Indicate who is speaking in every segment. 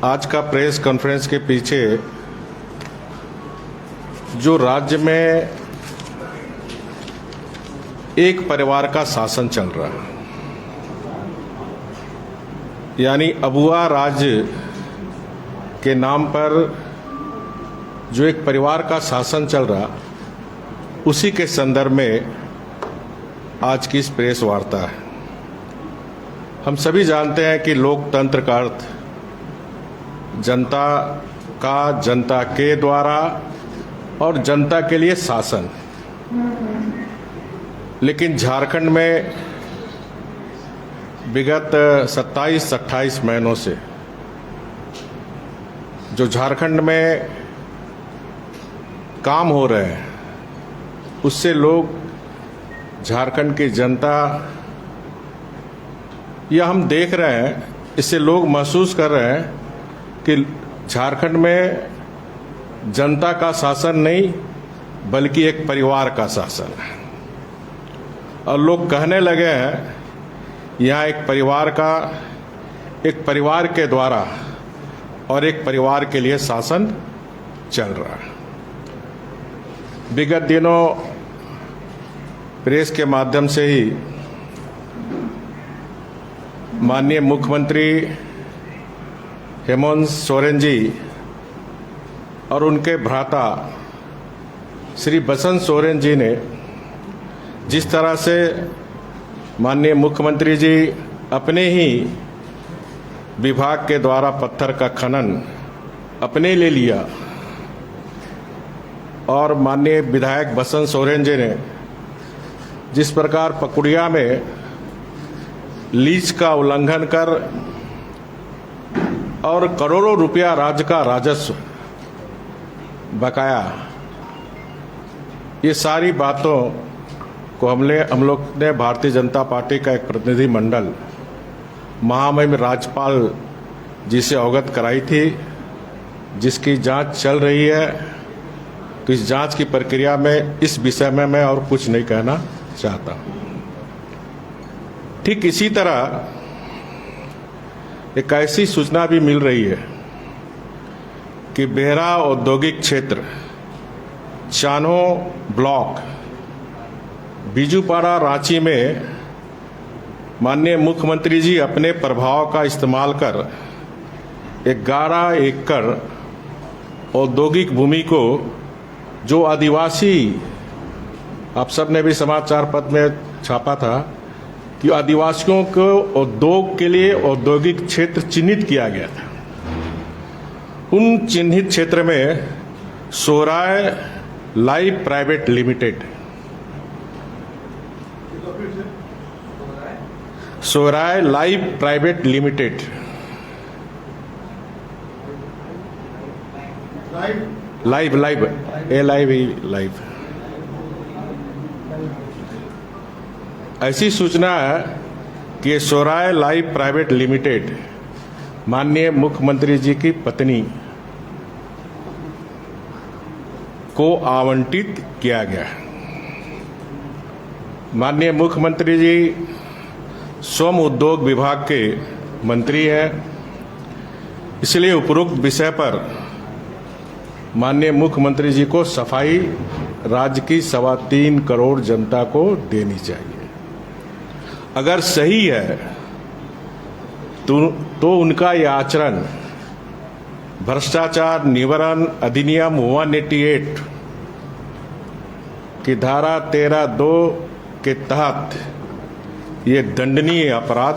Speaker 1: आज का press conference के पीछे जो राज्य में एक परिवार का शासन चल रहा है, यानी अबुआ राज्य के नाम पर जो एक परिवार का शासन चल रहा, उसी के संदर्भ में आज की इस प्रेस वार्ता है। हम सभी जानते हैं कि लोकतंत्र का अर्थ जनता का, जनता के द्वारा और जनता के लिए शासन। लेकिन झारखंड में विगत 27-28 महीनों से जो झारखंड में काम हो रहे हैं, उससे लोग, झारखंड की जनता, या हम देख रहे हैं, इससे लोग महसूस कर रहे हैं कि झारखंड में जनता का शासन नहीं बल्कि एक परिवार का शासन है। और लोग कहने लगे हैं यहाँ एक परिवार के द्वारा और एक परिवार के लिए शासन चल रहा है। विगत दिनों प्रेस के माध्यम से ही माननीय मुख्यमंत्री हेमंत सोरेन जी और उनके भ्राता श्री बसंत सोरेन जी ने जिस तरह से माननीय मुख्यमंत्री जी अपने ही विभाग के द्वारा पत्थर का खनन अपने ले लिया और माननीय विधायक बसंत सोरेन जी ने जिस प्रकार पकुड़िया में लीज का उल्लंघन कर और करोड़ों रुपया राज्य का राजस्व बकाया, ये सारी बातों को हम लोग ने भारतीय जनता पार्टी का एक प्रतिनिधि मंडल महामहिम राज्यपाल जी से अवगत कराई थी, जिसकी जांच चल रही है। तो इस जांच की प्रक्रिया में इस विषय में मैं और कुछ नहीं कहना चाहता। ठीक इसी तरह एक ऐसी सूचना भी मिल रही है कि बेहरा औद्योगिक क्षेत्र, चानो ब्लॉक, बीजूपाड़ा, रांची में माननीय मुख्यमंत्री जी अपने प्रभाव का इस्तेमाल कर 11 एकड़ औद्योगिक भूमि को, जो आदिवासी, आप सब ने भी समाचार पत्र में छापा था कि आदिवासियों को उद्योग के लिए औद्योगिक क्षेत्र चिन्हित किया गया था। उन चिन्हित क्षेत्र में Sohrai life private limited, Sohrai life private limited, live live ऐसी सूचना है कि सोहराय लाइफ प्राइवेट लिमिटेड माननीय मुख्यमंत्री जी की पत्नी को आवंटित किया गया। माननीय मुख्यमंत्री जी श्रम उद्योग विभाग के मंत्री हैं, इसलिए उपरोक्त विषय पर माननीय मुख्यमंत्री जी को सफाई राज्य की 3.25 करोड़ जनता को देनी चाहिए। अगर सही है तो उनका यह आचरण भ्रष्टाचार निवारण अधिनियम 188 की धारा 13(2) के तहत ये दंडनीय अपराध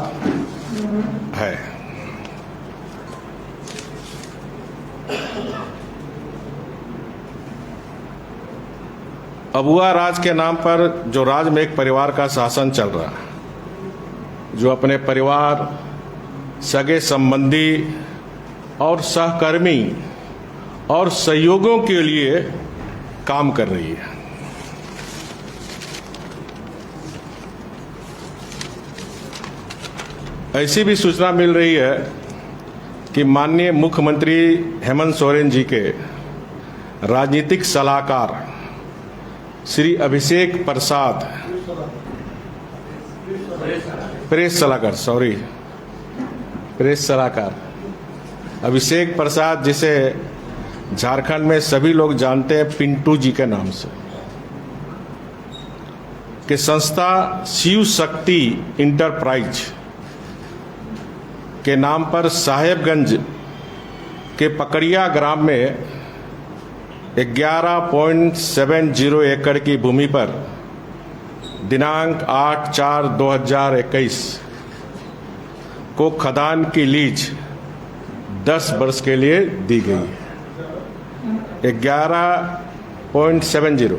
Speaker 1: है। अबुआ राज के नाम पर जो राज्य में एक परिवार का शासन चल रहा है, जो अपने परिवार, सगे संबंधी और सहकर्मी और सहयोगियों के लिए काम कर रही है। ऐसी भी सूचना मिल रही है कि माननीय मुख्यमंत्री हेमंत सोरेन जी के राजनीतिक सलाहकार श्री अभिषेक प्रसाद, प्रेस सलाहकार अभिषेक प्रसाद, जिसे झारखंड में सभी लोग जानते हैं पिंटू जी के नाम से, कि संस्था शिव शक्ति इंटरप्राइज के नाम पर साहेबगंज के पकड़िया ग्राम में 11.70 एकड़ की भूमि पर दिनांक 8/4/2021 को खदान की लीज 10 वर्ष के लिए दी गई है। 11.70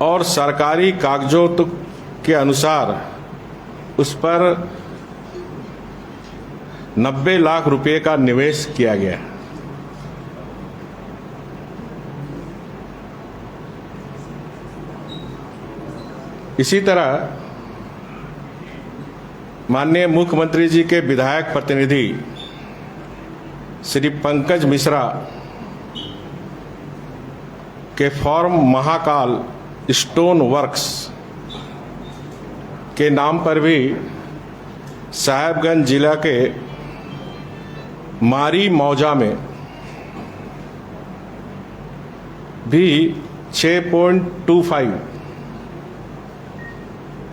Speaker 1: और सरकारी कागजों के अनुसार उस पर 90 लाख रुपए का निवेश किया गया। इसी तरह माननीय मुख्यमंत्री जी के विधायक प्रतिनिधि श्री पंकज मिश्रा के फॉर्म महाकाल स्टोन वर्क्स के नाम पर भी साहेबगंज जिला के मारी मौजा में भी 6.25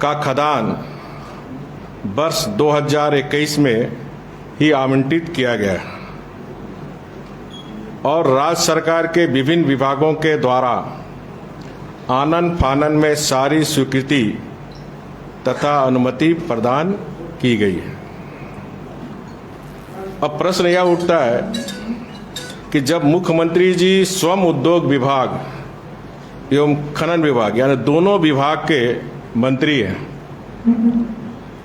Speaker 1: का खदान वर्ष 2021 में ही आवंटित किया गया और राज्य सरकार के विभिन्न विभागों के द्वारा आनन फानन में सारी स्वीकृति तथा अनुमति प्रदान की गई है। अब प्रश्न यह उठता है कि जब मुख्यमंत्री जी श्रम उद्योग विभाग एवं खनन विभाग यानी दोनों विभाग के मंत्री हैं,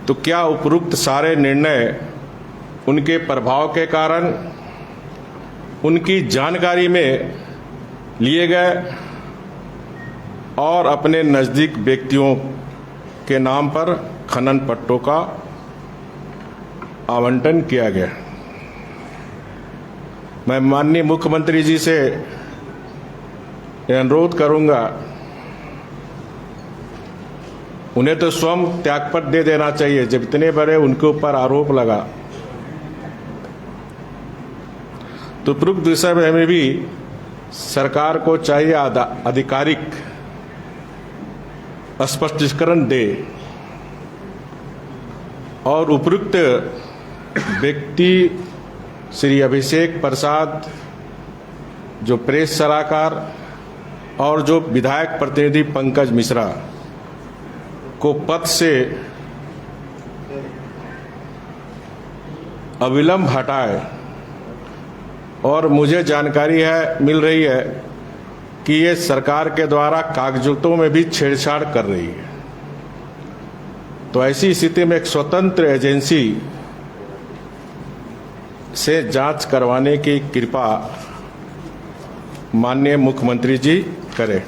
Speaker 1: तो क्या उपरोक्त सारे निर्णय उनके प्रभाव के कारण उनकी जानकारी में लिए गए और अपने नज़दीक व्यक्तियों के नाम पर खनन पट्टों का आवंटन किया गया? मैं माननीय मुख्यमंत्री जी से अनुरोध करूंगा, उन्हें तो स्वयं त्यागपत्र दे देना चाहिए जब इतने बड़े उनके ऊपर आरोप लगा। तो उपरोक्त विषय में भी सरकार को चाहिए आधिकारिक स्पष्टीकरण दे और उपरोक्त व्यक्ति श्री अभिषेक प्रसाद जो प्रेस सलाहकार और जो विधायक प्रतिनिधि पंकज मिश्रा को पद से अविलंब हटाए। और मुझे जानकारी मिल रही है कि ये सरकार के द्वारा कागजातों में भी छेड़छाड़ कर रही है। तो ऐसी स्थिति में एक स्वतंत्र एजेंसी से जांच करवाने की कृपा माननीय मुख्यमंत्री जी करें।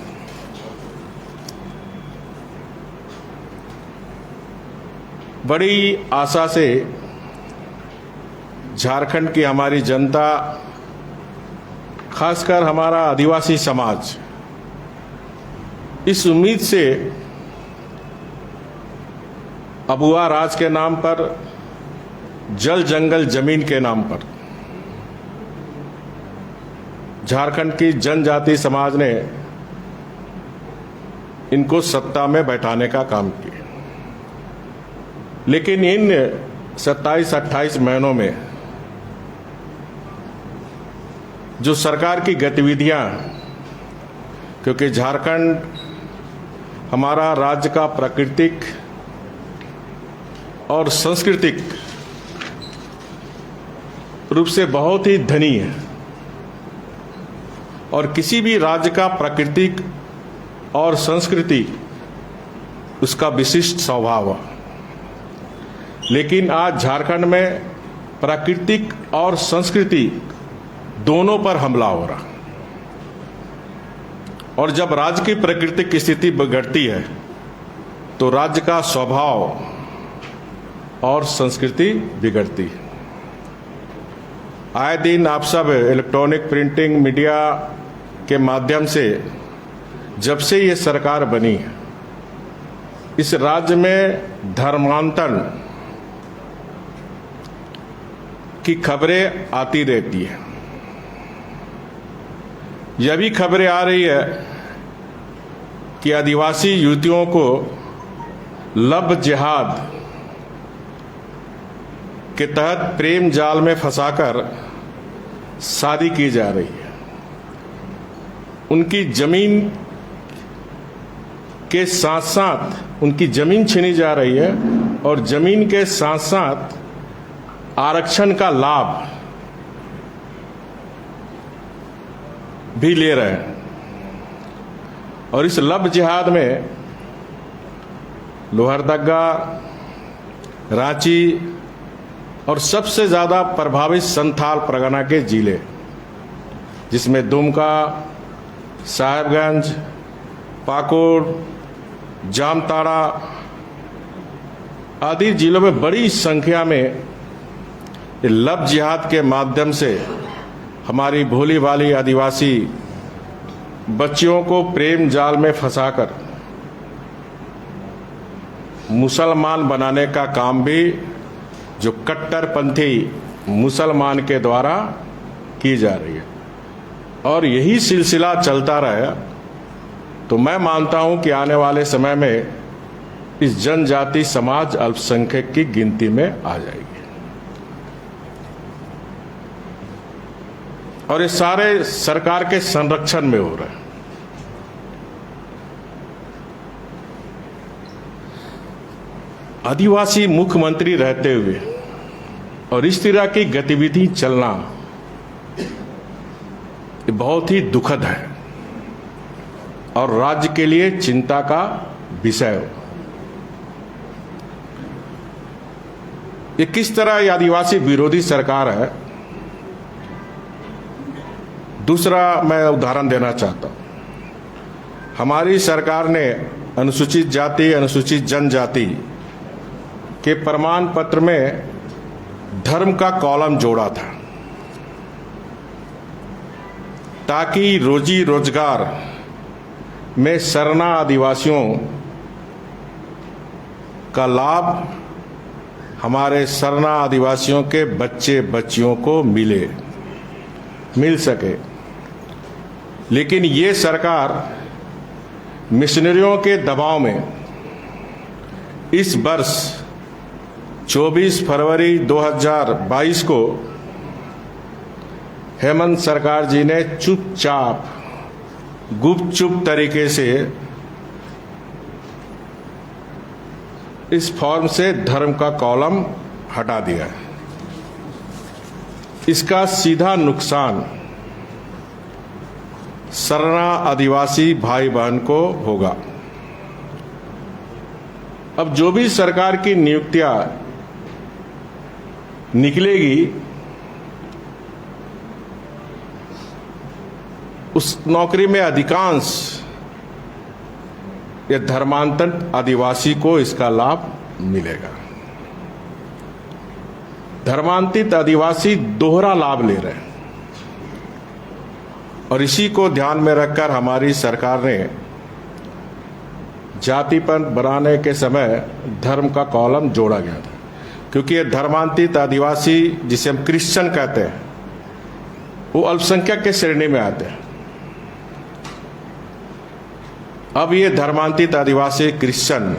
Speaker 1: बड़ी आशा से झारखंड की हमारी जनता, खासकर हमारा आदिवासी समाज, इस उम्मीद से अबुआ राज के नाम पर, जल जंगल जमीन के नाम पर झारखंड की जनजाति समाज ने इनको सत्ता में बैठाने का काम किया। लेकिन इन 27-28 महीनों में जो सरकार की गतिविधियां, क्योंकि झारखंड हमारा राज्य का प्राकृतिक और सांस्कृतिक रूप से बहुत ही धनी है और किसी भी राज्य का प्राकृतिक और संस्कृति उसका विशिष्ट स्वभाव है। लेकिन आज झारखंड में प्राकृतिक और संस्कृति दोनों पर हमला हो रहा, और जब राज्य की प्राकृतिक स्थिति बिगड़ती है तो राज्य का स्वभाव और संस्कृति बिगड़ती है। आए दिन आप सब इलेक्ट्रॉनिक प्रिंटिंग मीडिया के माध्यम से जब से ये सरकार बनी है इस राज्य में धर्मांतरण की खबरें आती रहती है। यह भी खबरें आ रही है कि आदिवासी युवतियों को लव जिहाद के तहत प्रेम जाल में फंसाकर शादी की जा रही है। उनकी जमीन के साथ साथ उनकी जमीन छीनी जा रही है और जमीन के साथ साथ आरक्षण का लाभ भी ले रहे हैं। और इस लव जिहाद में लोहरदगा, रांची और सबसे ज़्यादा प्रभावित संथाल परगना के जिले, जिसमें दुमका, साहेबगंज, पाकुड़, जामताड़ा आदि जिलों में बड़ी संख्या में लव जिहाद के माध्यम से हमारी भोली भाली आदिवासी बच्चियों को प्रेम जाल में फंसाकर मुसलमान बनाने का काम भी जो कट्टरपंथी मुसलमान के द्वारा की जा रही है। और यही सिलसिला चलता रहा तो मैं मानता हूं कि आने वाले समय में इस जनजाति समाज अल्पसंख्यक की गिनती में आ जाएगी। और ये सारे सरकार के संरक्षण में हो रहे हैं। आदिवासी मुख्यमंत्री रहते हुए और इस तरह की गतिविधि चलना ये बहुत ही दुखद है और राज्य के लिए चिंता का विषय हो। ये किस तरह ये आदिवासी विरोधी सरकार है। दूसरा मैं उदाहरण देना चाहता हूं। हमारी सरकार ने अनुसूचित जाति, अनुसूचित जनजाति के प्रमाण पत्र में धर्म का कॉलम जोड़ा था ताकि रोजी रोजगार में सरना आदिवासियों का लाभ हमारे सरना आदिवासियों के बच्चे बच्चियों को मिल सके। लेकिन ये सरकार मिशनरियों के दबाव में इस वर्ष 24 फरवरी 2022 को हेमंत सरकार जी ने चुपचाप गुपचुप तरीके से इस फॉर्म से धर्म का कॉलम हटा दिया है। इसका सीधा नुकसान सरना आदिवासी भाई बहन को होगा। अब जो भी सरकार की नियुक्तियां निकलेगी उस नौकरी में अधिकांश ये धर्मांतरण आदिवासी को इसका लाभ मिलेगा। धर्मांतरित आदिवासी दोहरा लाभ ले रहे हैं और इसी को ध्यान में रखकर हमारी सरकार ने जातिपंथ बनाने के समय धर्म का कॉलम जोड़ा गया था, क्योंकि ये धर्मांतरित आदिवासी जिसे हम क्रिश्चियन कहते हैं वो अल्पसंख्यक के श्रेणी में आते हैं। अब ये धर्मांतरित आदिवासी क्रिश्चियन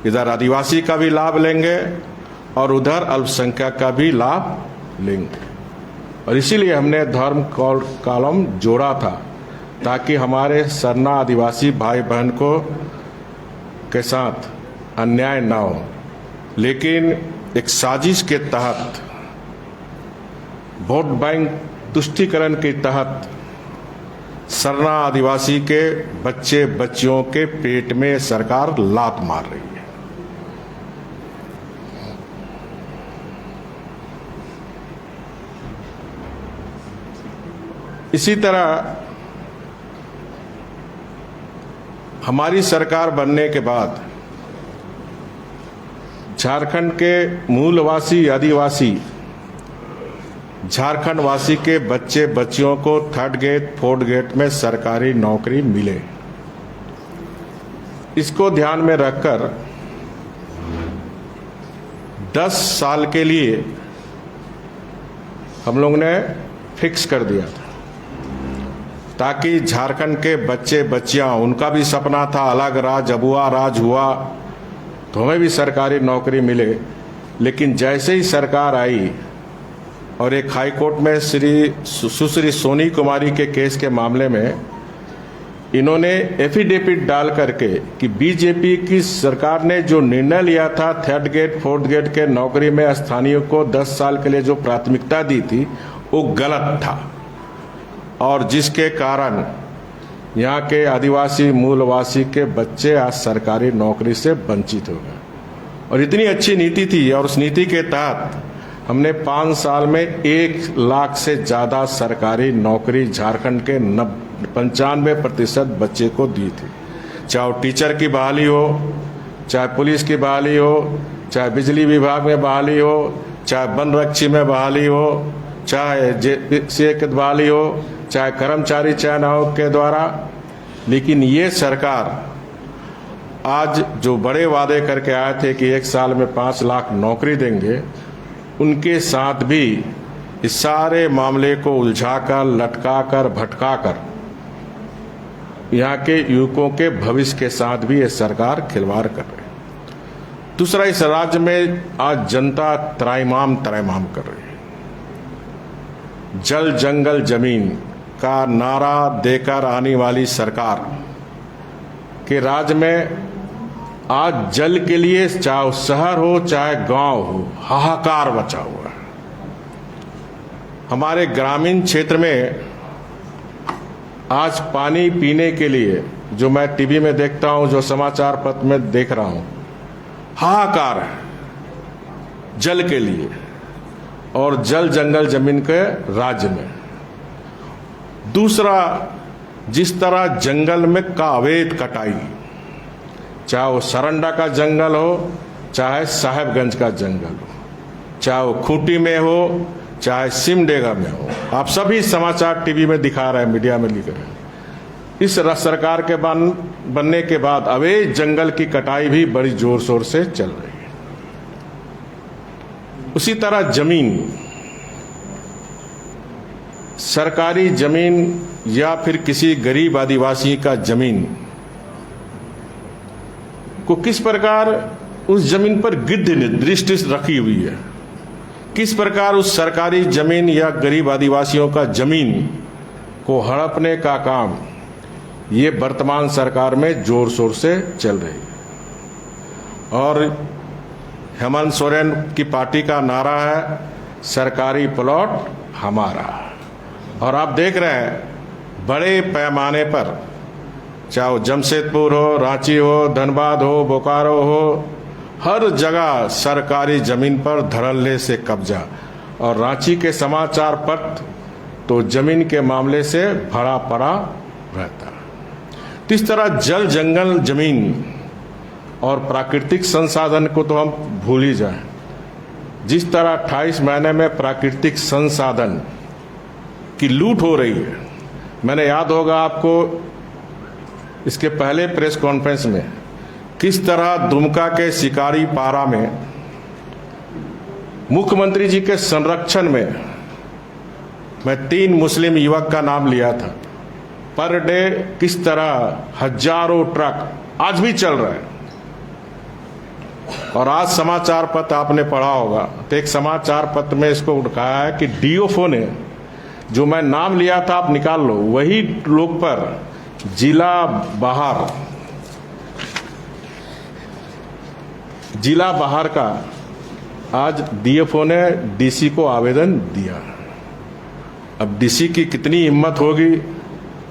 Speaker 1: इधर आदिवासी का भी लाभ लेंगे और उधर अल्पसंख्यक का भी लाभ लेंगे। और इसीलिए हमने धर्म कॉलम जोड़ा था ताकि हमारे सरना आदिवासी भाई बहन को के साथ अन्याय ना हो। लेकिन एक साजिश के तहत, वोट बैंक तुष्टीकरण के तहत सरना आदिवासी के बच्चे बच्चियों के पेट में सरकार लात मार रही है। इसी तरह हमारी सरकार बनने के बाद झारखंड के मूलवासी आदिवासी झारखंड वासी के बच्चे बच्चियों को थर्ड गेट फोर्थ गेट में सरकारी नौकरी मिले। इसको ध्यान में रखकर 10 साल के लिए हम लोग ने फिक्स कर दिया था, ताकि झारखंड के बच्चे बच्चियां, उनका भी सपना था अलग राज्य, अबुआ राज हुआ तो हमें भी सरकारी नौकरी मिले। लेकिन जैसे ही सरकार आई और एक हाई कोर्ट में सुश्री सोनी कुमारी के केस के मामले में इन्होंने एफिडेविट डाल करके कि बीजेपी की सरकार ने जो निर्णय लिया था 3rd ग्रेड 4th ग्रेड के नौकरी में स्थानीय को 10 साल के लिए जो प्राथमिकता दी थी वो गलत था, और जिसके कारण यहाँ के आदिवासी मूलवासी के बच्चे आज सरकारी नौकरी से वंचित हो गए। और इतनी अच्छी नीति थी, और उस नीति के तहत हमने 5 साल में 1 लाख से ज़्यादा सरकारी नौकरी झारखंड के 95% बच्चे को दी थी। चाहे वो टीचर की बहाली हो, चाहे पुलिस की बहाली हो, चाहे बिजली विभाग में बहाली हो, चाहे वन रक्षी में बहाली हो, चाहे जेपीसी की बहाली हो, चाहे कर्मचारी चयन आयोग के द्वारा। लेकिन ये सरकार आज जो बड़े वादे करके आए थे कि 1 साल में 5 लाख नौकरी देंगे, उनके साथ भी इस सारे मामले को उलझाकर, लटकाकर, भटकाकर यहाँ के युवकों के भविष्य के साथ भी ये सरकार खिलवाड़ कर रही है। दूसरा, इस राज्य में आज जनता त्राइमाम कर रही है। जल जंगल जमीन का नारा देकर आने वाली सरकार के राज्य में आज जल के लिए, चाहे शहर हो चाहे गांव हो, हाहाकार मचा हुआ है। हमारे ग्रामीण क्षेत्र में आज पानी पीने के लिए, जो मैं टीवी में देखता हूं, जो समाचार पत्र में देख रहा हूं, हाहाकार है जल के लिए, और जल जंगल जमीन के राज्य में। दूसरा, जिस तरह जंगल में का अवैध कटाई, चाहे वो सरंडा का जंगल हो, चाहे साहेबगंज का जंगल हो, चाहे वो खूंटी में हो, चाहे सिमडेगा में हो, आप सभी समाचार टीवी में दिखा रहे हैं, मीडिया में लिख रहे हैं। इस सरकार के बनने के बाद अवैध जंगल की कटाई भी बड़ी जोर शोर से चल रही है। उसी तरह जमीन, सरकारी जमीन या फिर किसी गरीब आदिवासी का जमीन को किस प्रकार उस जमीन पर गिद्ध दृष्टि रखी हुई है, किस प्रकार उस सरकारी जमीन या गरीब आदिवासियों का जमीन को हड़पने का काम ये वर्तमान सरकार में जोर शोर से चल रही है। और हेमंत सोरेन की पार्टी का नारा है, सरकारी प्लॉट हमारा। और आप देख रहे हैं बड़े पैमाने पर, चाहे वो जमशेदपुर हो, रांची हो, धनबाद हो, बोकारो हो, हर जगह सरकारी जमीन पर धड़ल्ले से कब्जा। और रांची के समाचार पत्र तो जमीन के मामले से भरा पड़ा रहता है। तो इस तरह जल जंगल जमीन और प्राकृतिक संसाधन को तो हम भूल ही जाएं। जिस तरह 28 महीने में प्राकृतिक संसाधन की लूट हो रही है, मैंने याद होगा आपको इसके पहले प्रेस कॉन्फ्रेंस में किस तरह दुमका के शिकारी पारा में मुख्यमंत्री जी के संरक्षण में मैं 3 मुस्लिम युवक का नाम लिया था। पर डे किस तरह हजारों ट्रक आज भी चल रहे हैं। और आज समाचार पत्र आपने पढ़ा होगा, तो एक समाचार पत्र में इसको उठाया है कि डीओफओ ने, जो मैं नाम लिया था आप निकाल लो, वही लोग पर जिला बाहर का आज डीएफओ ने डीसी को आवेदन दिया। अब डीसी की कितनी हिम्मत होगी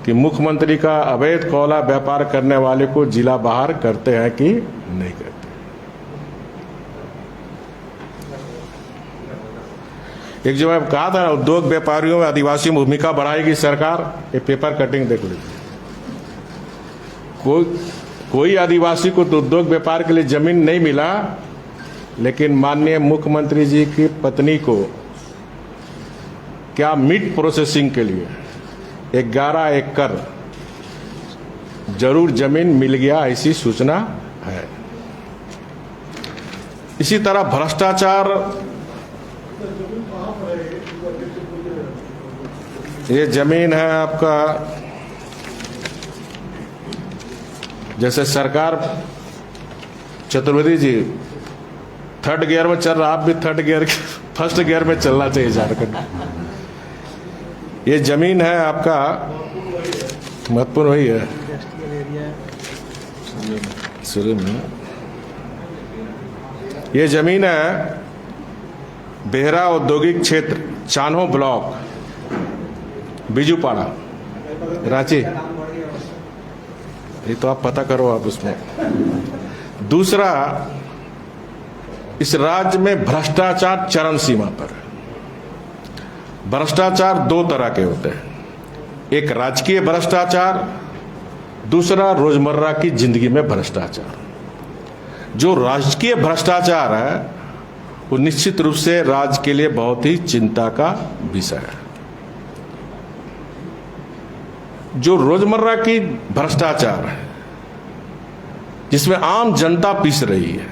Speaker 1: कि मुख्यमंत्री का अवैध कोयला व्यापार करने वाले को जिला बाहर करते हैं कि नहीं करते। एक जो मैं कहा था, उद्योग व्यापारियों में आदिवासी भूमिका बढ़ाएगी सरकार, ये पेपर कटिंग देख लीजिए। कोई आदिवासी को तो उद्योग व्यापार के लिए जमीन नहीं मिला, लेकिन माननीय मुख्यमंत्री जी की पत्नी को क्या मीट प्रोसेसिंग के लिए 11 एकड़ जरूर जमीन मिल गया, ऐसी सूचना है। इसी तरह भ्रष्टाचार, ये जमीन है आपका, जैसे सरकार, चतुर्वेदी जी थर्ड गियर में चल रहा, आप भी फर्स्ट गियर में चलना चाहिए झारखंड। ये जमीन है आपका, महत्वपूर्ण वही है सूर्य में, ये जमीन है बेहरा औद्योगिक क्षेत्र, चान्हो ब्लॉक, बिजूपाड़ा, रांची। ये तो आप पता करो आप उसमें। दूसरा, इस राज्य में भ्रष्टाचार चरम सीमा पर है। भ्रष्टाचार दो तरह के होते हैं, एक राजकीय भ्रष्टाचार, दूसरा रोजमर्रा की जिंदगी में भ्रष्टाचार। जो राजकीय भ्रष्टाचार है वो निश्चित रूप से राज्य के लिए बहुत ही चिंता का विषय है। जो रोजमर्रा की भ्रष्टाचार है, जिसमें आम जनता पीस रही है,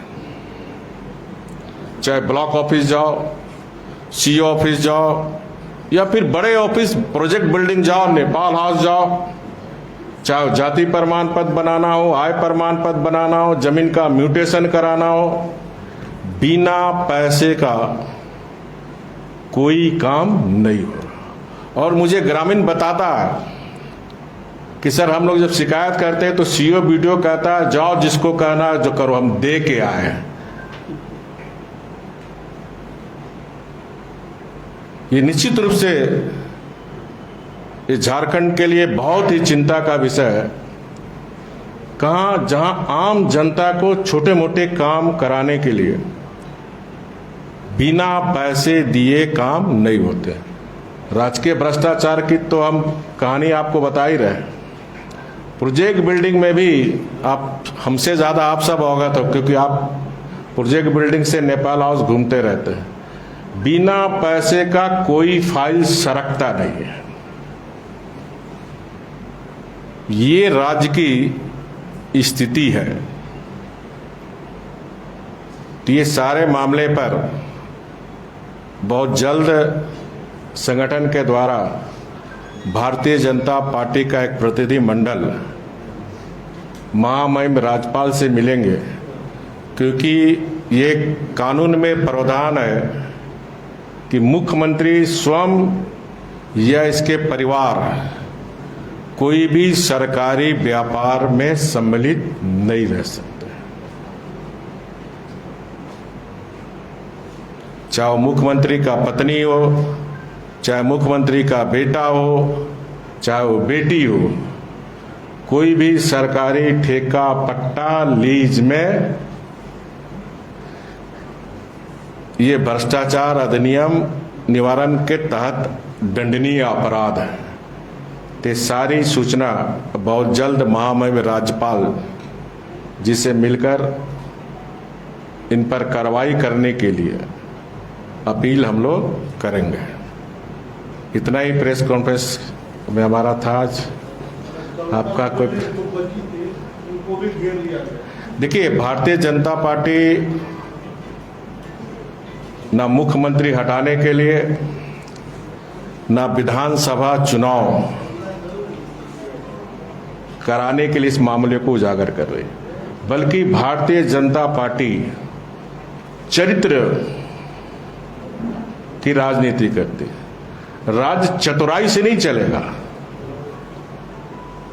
Speaker 1: चाहे ब्लॉक ऑफिस जाओ, सीओ ऑफिस जाओ, या फिर बड़े ऑफिस प्रोजेक्ट बिल्डिंग जाओ, नेपाल हाउस जाओ, चाहे जाति प्रमाण पत्र बनाना हो, आय प्रमाण पत्र बनाना हो, जमीन का म्यूटेशन कराना हो, बिना पैसे का कोई काम नहीं हो रहा। और मुझे ग्रामीण बताता है कि सर हम लोग जब शिकायत करते हैं तो सीओ वीडियो कहता है जाओ जिसको कहना है जो करो, हम दे के आए हैं। ये निश्चित रूप से ये झारखंड के लिए बहुत ही चिंता का विषय है। कहां जहां आम जनता को छोटे मोटे काम कराने के लिए बिना पैसे दिए काम नहीं होते। राजकीय भ्रष्टाचार की तो हम कहानी आपको बता ही रहे। प्रोजेक्ट बिल्डिंग में भी आप हमसे ज्यादा आप सब अवगत हो, क्योंकि आप प्रोजेक्ट बिल्डिंग से नेपाल हाउस घूमते रहते हैं। बिना पैसे का कोई फाइल सरकता नहीं है। ये राज्य की स्थिति है। तो ये सारे मामले पर बहुत जल्द संगठन के द्वारा भारतीय जनता पार्टी का एक प्रतिनिधि मंडल महामहिम राज्यपाल से मिलेंगे, क्योंकि ये कानून में प्रावधान है कि मुख्यमंत्री स्वयं या इसके परिवार कोई भी सरकारी व्यापार में सम्मिलित नहीं रह सकते। चाहे मुख्यमंत्री का पत्नी हो, चाहे मुख्यमंत्री का बेटा हो, चाहे वो बेटी हो, कोई भी सरकारी ठेका पट्टा लीज में ये भ्रष्टाचार अधिनियम निवारण के तहत दंडनीय अपराध है। ते सारी सूचना बहुत जल्द महामहिम राज्यपाल जी से मिलकर इन पर कार्रवाई करने के लिए अपील हम लोग करेंगे। इतना ही प्रेस कॉन्फ्रेंस में हमारा था आज। आपका कोई देखिए, भारतीय जनता पार्टी ना मुख्यमंत्री हटाने के लिए, ना विधानसभा चुनाव कराने के लिए इस मामले को उजागर कर रही, बल्कि भारतीय जनता पार्टी चरित्र की राजनीति करती है। राज्य चतुराई से नहीं चलेगा,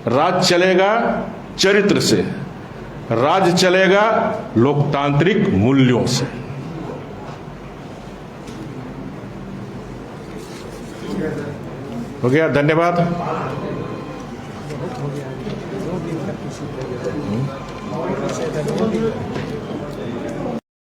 Speaker 1: राज्य चलेगा चरित्र से, राज्य चलेगा लोकतांत्रिक मूल्यों से। हो गया, धन्यवाद।